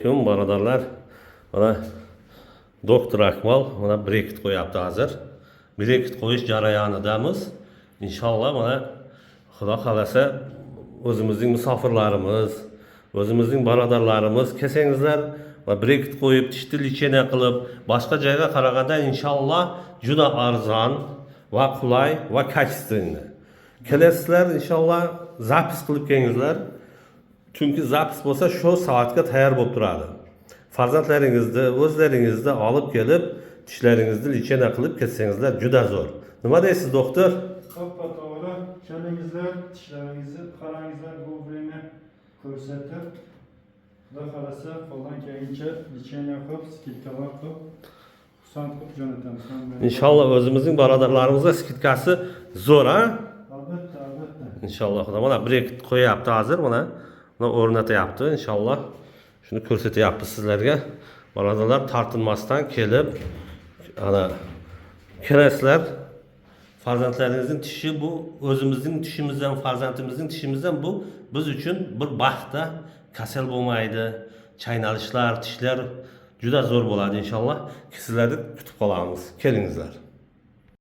Tüm barodarlar, mana doktor Akmal mana brekit qo'yapti hozir. Brekit qo'yish jarayonidamiz. Inshaalloh mana Xudo xolasa o'zimizning musofirlarimiz, o'zimizning barodarlarimiz kelsangizlar va brekit qo'yib, tishni licheniya qilib, boshqa joyga qaraganda inshaalloh juda arzon va qulay va kачественный. Kelasizlar inshaalloh zapis qilib kelingizlar. Chunki zapis bo'lsa shu soatga tayyor bo'lib turadi. Farzandlaringizni, o'zlaringizni olib kelib, tishlaringizni licheniya qilib ketsangizlar juda zo'r. Nima deysiz, doktor? Qoppa to'g'ri, kelingizlar, tishlaringizni qarangizlar, bu vremya ko'rsatib, Xudo xolasa qo'ldan kelguncha licheniya qilib, skidkalar qilib, xursand qilib jo'natamiz. Inshaalloh o'zimizning barodarlarimizga skidkasi zo'r, ha? Albatta, albatta. Inshaalloh. Mana brekit qo'yapti hozir, mana o'rnatyapti inshaalloh. Shuni ko'rsatyapmiz sizlarga. Barodarlar tortinmasdan kelib, ana kelasizlar. Farzandlaringizning tishi bu o'zimizning tishimizdan, farzandimizning tishimizdan bu biz uchun bir baxtda kasal bo'lmaydi. Chaynalishlar, tishlar juda zo'r bo'ladi inshaalloh. Sizlarni kutib qolamiz. Kelingizlar.